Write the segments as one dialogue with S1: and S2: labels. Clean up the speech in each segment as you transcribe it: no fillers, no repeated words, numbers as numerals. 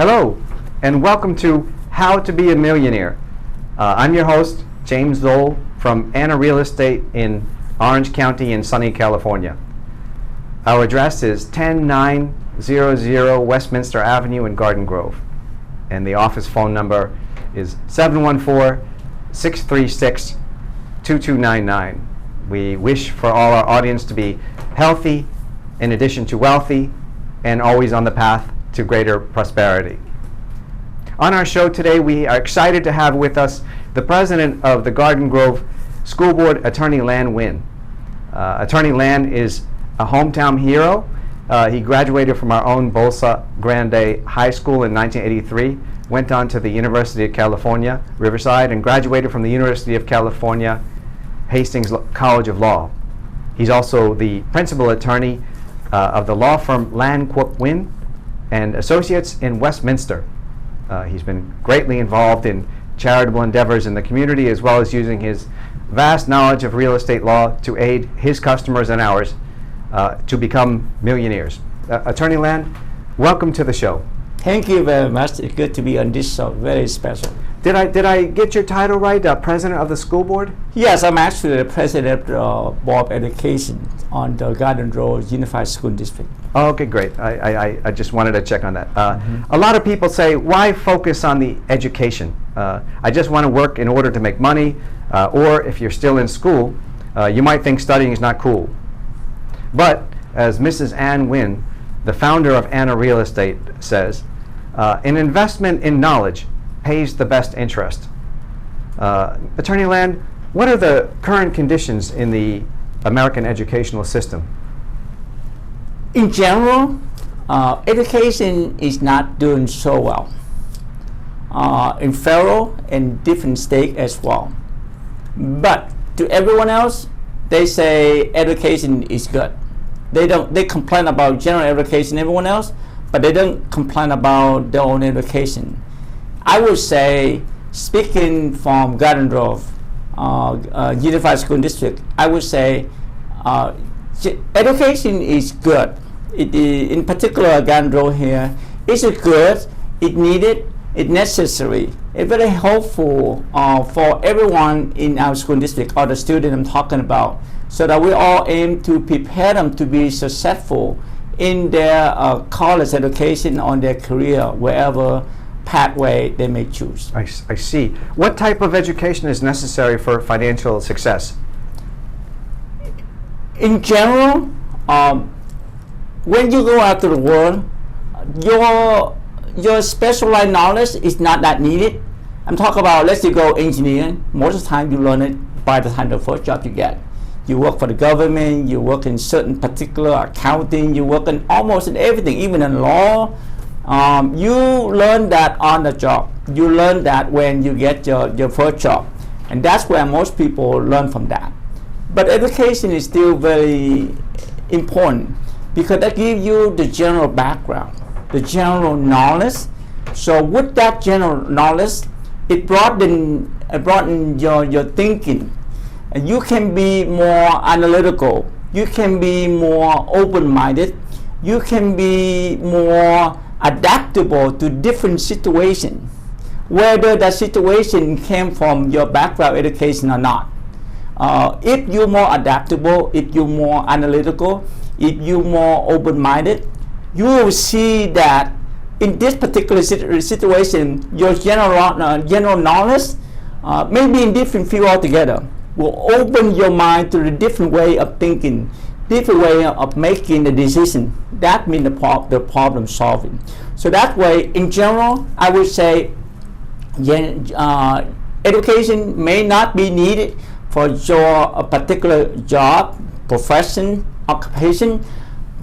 S1: Hello, and welcome to How to Be a Millionaire. I'm your host, James Zoll from Anna Real Estate in Orange County in sunny California. Our address is 10900 Westminster Avenue in Garden Grove, and the office phone number is 714-636-2299. We wish for all our audience to be healthy, in addition to wealthy, and always on the path to greater prosperity. On our show today, we are excited to have with us the president of the Garden Grove School Board, Attorney Lan Nguyen. Attorney Lan is a hometown hero. He graduated from our own Bolsa Grande High School in 1983, went on to the University of California, Riverside, and graduated from the University of California, Hastings College of Law. He's also the principal attorney of the law firm Lan Nguyen and Associates in Westminster. He's been greatly involved in charitable endeavors in the community, as well as using his vast knowledge of real estate law to aid his customers and ours to become millionaires. Attorney Lan, welcome to the show.
S2: Thank you very much. It's good to be on this show. Very special.
S1: Did I get your title right? President of the school board?
S2: Yes, I'm actually the president of Board of Education on the Garden Grove Unified School District.
S1: Oh, okay, great. I just wanted to check on that. A lot of people say, why focus on the education? I just want to work in order to make money, or if you're still in school, you might think studying is not cool. But as Mrs. Ann Nguyen, the founder of Anna Real Estate, says, an investment in knowledge pays the best interest. Attorney Lan, what are the current conditions in the American educational system?
S2: In general, education is not doing so well. In federal and different state as well. But to everyone else, they say education is good. They complain about general education, everyone else, but they don't complain about their own education. I would say, speaking from Garden Grove Unified School District, I would say education is good. It is, in particular, Garden Grove here, it's good, it's needed, it's necessary. It's very helpful for everyone in our school district, or the student I'm talking about, so that we all aim to prepare them to be successful in their college education, on their career, wherever pathway they may choose.
S1: I see. What type of education is necessary for financial success?
S2: In general, when you go out to the world, your specialized knowledge is not that needed. I'm talking about, let's say you go engineering. Most of the time you learn it by the time the first job you get. You work for the government, you work in certain particular accounting, you work in almost in everything, even in law. You learn that on the job. You learn that when you get your first job. And that's where most people learn from that. But education is still very important, because that gives you the general background, the general knowledge. So with that general knowledge, it broadens your thinking. And you can be more analytical. You can be more open-minded. You can be more adaptable to different situations, whether that situation came from your background education or not. If you're more adaptable, if you're more analytical, if you're more open-minded, you will see that in this particular situation, your general knowledge, maybe in different field altogether, will open your mind to a different way of thinking, different way of making the decision. That means the problem solving. So that way, in general, I would say education may not be needed for your particular job, profession, occupation,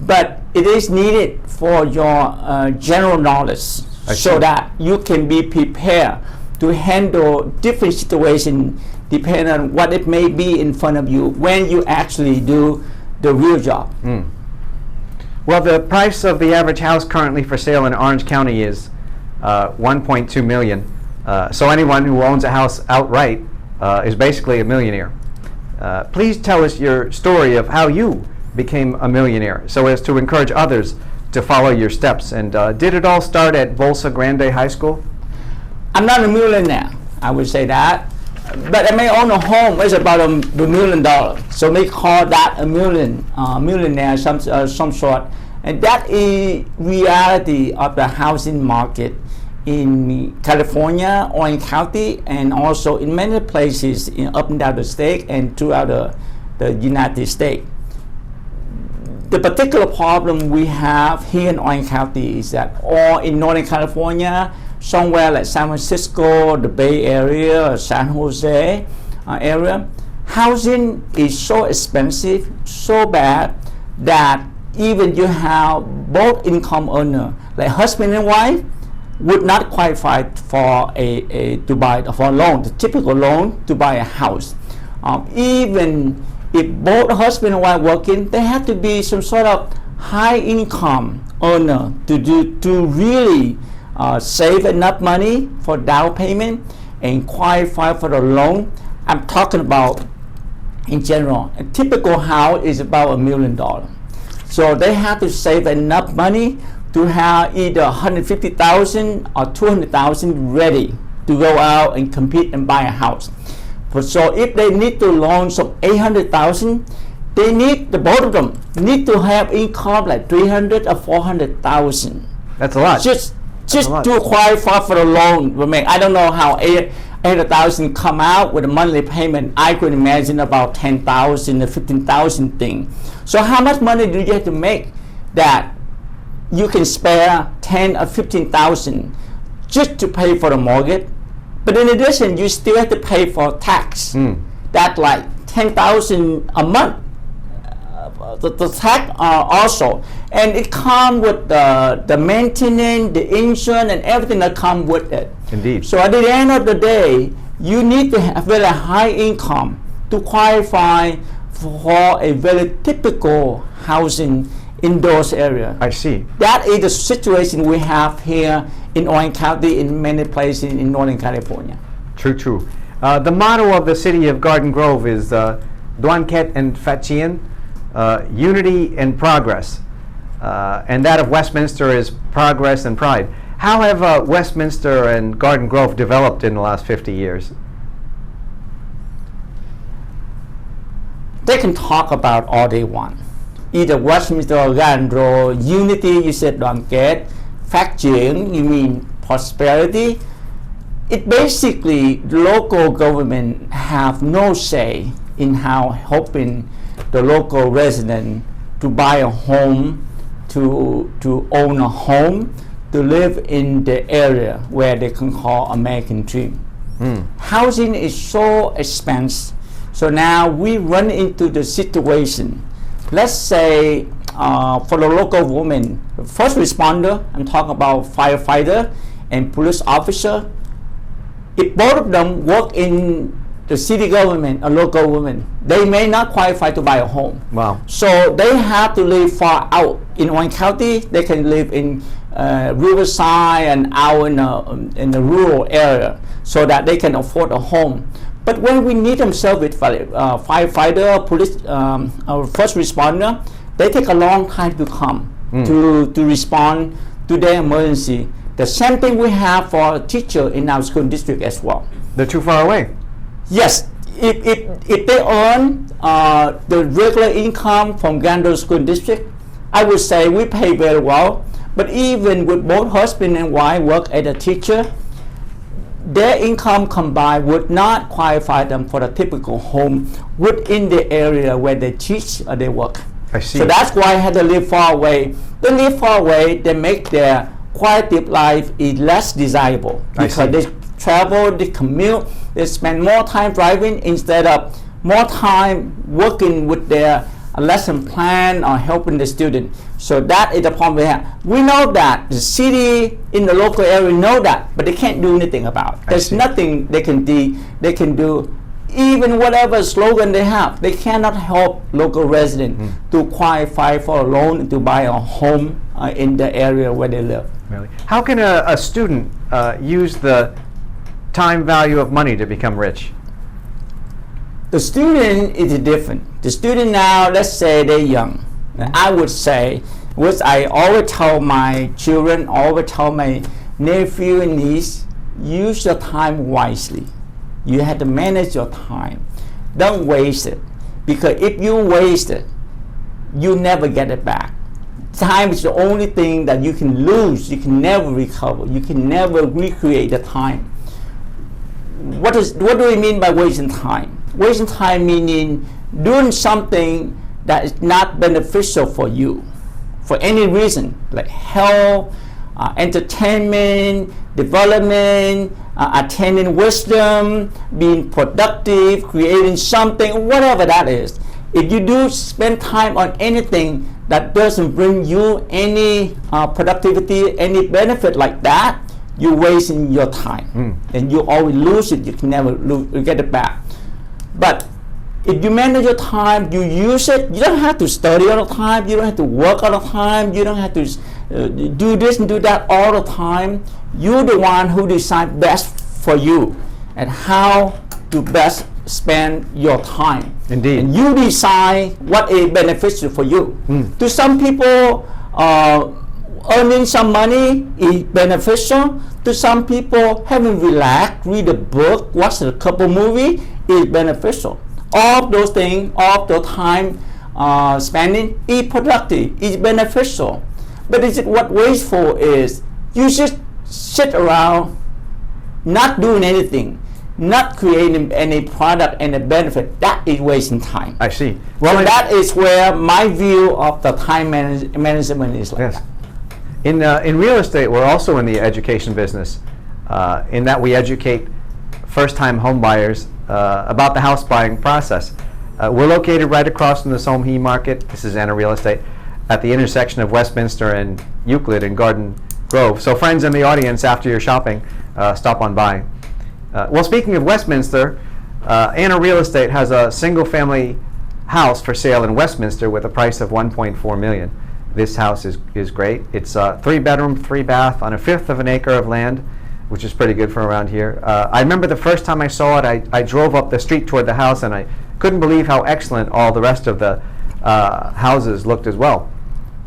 S2: but it is needed for your general knowledge, so that you can be prepared to handle different situations depending on what it may be in front of you when you actually do the real job.
S1: Well, the price of the average house currently for sale in Orange County is $1.2 million. So anyone who owns a house outright is basically a millionaire. Please tell us your story of how you became a millionaire, so as to encourage others to follow your steps. And did it all start at Bolsa Grande High School?
S2: I'm not a millionaire, I would say that. But I may own a home. It's about $1 million. So we call that a millionaire, some sort. And that is reality of the housing market in California, Orange County, and also in many places up and down the state and throughout the United States. The particular problem we have here in Orange County is that all in Northern California, somewhere like San Francisco, the Bay Area, San Jose area, housing is so expensive, so bad that even you have both income earner, like husband and wife, would not qualify for to buy for a loan, the typical loan to buy a house. Even if both husband and wife working, they have to be some sort of high income earner to really save enough money for down payment and qualify for the loan. I'm talking about in general. A typical house is about $1 million. So they have to save enough money to have either $150,000 or $200,000 ready to go out and compete and buy a house. So if they need to loan some $800,000, they need, the both of them need to have income like $300,000 or $400,000.
S1: That's a lot.
S2: Just to qualify for the loan. I don't know how $800,000 come out with a monthly payment. I could imagine about $10,000 or $15,000 thing. So how much money do you have to make that you can spare $10,000 or $15,000 just to pay for the mortgage? But in addition, you still have to pay for tax. That's like $10,000 a month. The tax also, and it comes with the maintenance, the insurance, and everything that comes with it.
S1: Indeed.
S2: So at the end of the day, you need to have very high income to qualify for a very typical housing in those areas.
S1: I see.
S2: That is the situation we have here in Orange County, in many places in Northern California.
S1: True. The motto of the city of Garden Grove is Duan Ket and Phat Chien, unity and progress. And that of Westminster is progress and pride. How have Westminster and Garden Grove developed in the last 50 years?
S2: They can talk about all they want. Either Westminster or Garden Grove, unity, you said Duan Ket, Phat Chien, you mean prosperity. It basically, local government have no say in how helping the local resident to buy a home, to own a home, to live in the area where they can call American dream. Housing is so expensive. So now we run into the situation. Let's say for the local woman, first responder, I'm talking about firefighter and police officer, if both of them work in the city government, a local woman, they may not qualify to buy a home.
S1: Wow.
S2: So they have to live far out. In Orange County, they can live in Riverside and out in the rural area so that they can afford a home. But when we need them service, firefighter, police, first responder, they take a long time to come to respond to their emergency. The same thing we have for a teacher in our school district as well.
S1: They're too far away.
S2: Yes, if they earn the regular income from Gandol School District, I would say we pay very well. But even with both husband and wife work as a teacher, their income combined would not qualify them for a typical home within the area where they teach or they work.
S1: I see.
S2: So that's why I had to live far away. They live far away, they make their quality of life is less desirable because they travel, they commute, they spend more time driving instead of more time working with their lesson plan or helping the student. So that is the problem we have. We know that the city in the local area know that, but they can't do anything about it. There's nothing they can do. Even whatever slogan they have, they cannot help local residents to qualify for a loan to buy a home in the area where they live.
S1: Really? How can a student use the time value of money to become rich?
S2: The student is different. The student now, let's say they're young. I would say which I always tell my children, always tell my nephew and niece, use your time wisely. You have to manage your time. Don't waste it. Because if you waste it, you never get it back. Time is the only thing that you can lose. You can never recover. You can never recreate the time. What do we mean by wasting time? Wasting time meaning doing something that is not beneficial for you, for any reason, like health, entertainment, development, attaining wisdom, being productive, creating something, whatever that is. If you do spend time on anything that doesn't bring you any productivity, any benefit like that, you're wasting your time. And you always lose it. You can never get it back. But if you manage your time, you use it, you don't have to study all the time, you don't have to work all the time, you don't have to do this and do that all the time. You're the one who decides best for you and how to best spend your time.
S1: Indeed.
S2: And you decide what is beneficial for you. To some people, earning some money is beneficial. To some people, having relaxed, read a book, watch a couple movies is beneficial. All of those things, all of the time spending is productive, is beneficial. But what wasteful is you just sit around not doing anything, not creating any product and a benefit. That is wasting time.
S1: I see. Well,
S2: so that is where my view of the time management is like that.
S1: In real estate, we're also in the education business, in that we educate first-time home buyers about the house buying process. We're located right across from the Somhe Market. This is Anna Real Estate at the intersection of Westminster and Euclid and Garden Grove. So friends in the audience, after your shopping, stop on by. Well, speaking of Westminster, Anna Real Estate has a single-family house for sale in Westminster with a price of $1.4 million. This house is great. It's 3-bedroom, 3-bath on 1/5 of an acre of land, which is pretty good for around here. I remember the first time I saw it, I drove up the street toward the house and I couldn't believe how excellent all the rest of the houses looked as well.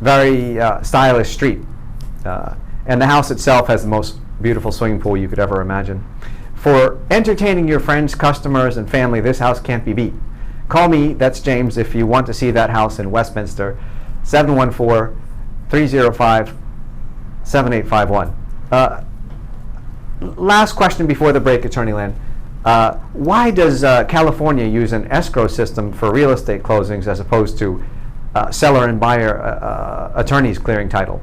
S1: Very stylish street. And the house itself has the most beautiful swimming pool you could ever imagine. For entertaining your friends, customers, and family, this house can't be beat. Call me, that's James, if you want to see that house in Westminster, 714-305-7851. Last question before the break, Attorney Land. Why does California use an escrow system for real estate closings as opposed to seller and buyer attorneys clearing title?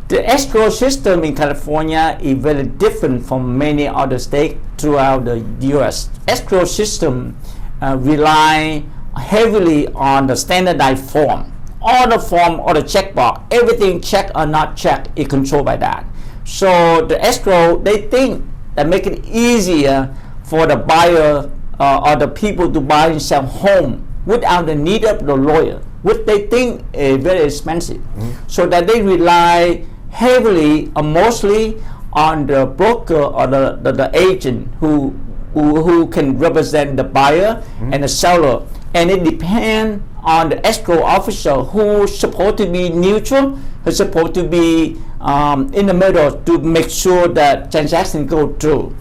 S2: The escrow system in California is very different from many other states throughout the U.S. Escrow system rely heavily on the standardized form. All the form or the checkbox, everything checked or not checked is controlled by that. So the escrow, they think that make it easier for the buyer or the people to buy and sell home without the need of the lawyer, which they think is very expensive. So that they rely heavily or mostly on the broker or the agent who can represent the buyer and the seller, and it depends on the escrow officer who's supposed to be neutral, who's supposed to be in the middle to make sure that transactions go through.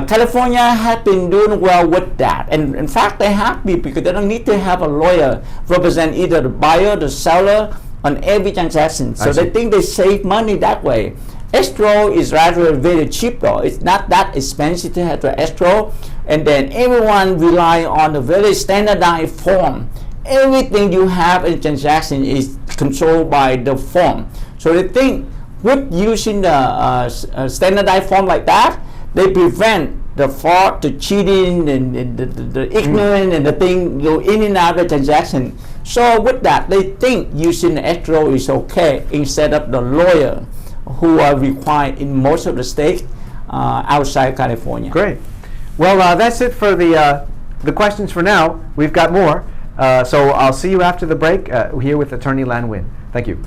S2: California has been doing well with that, and in fact they have been, because they don't need to have a lawyer represent either the buyer, the seller on every transaction. So they think they save money that way. Escrow is rather very cheap though. It's not that expensive to have the escrow, and then everyone rely on a very standardized form. Everything you have in transaction is controlled by the form. So they think with using the standardized form like that, they prevent the fraud, the cheating, and the ignorance, and the thing go in and out of the transaction. So with that, they think using the escrow is okay instead of the lawyer who are required in most of the states outside California.
S1: Great. Well, that's it for the questions for now. We've got more. So I'll see you after the break here with Attorney Lan Nguyen. Thank you.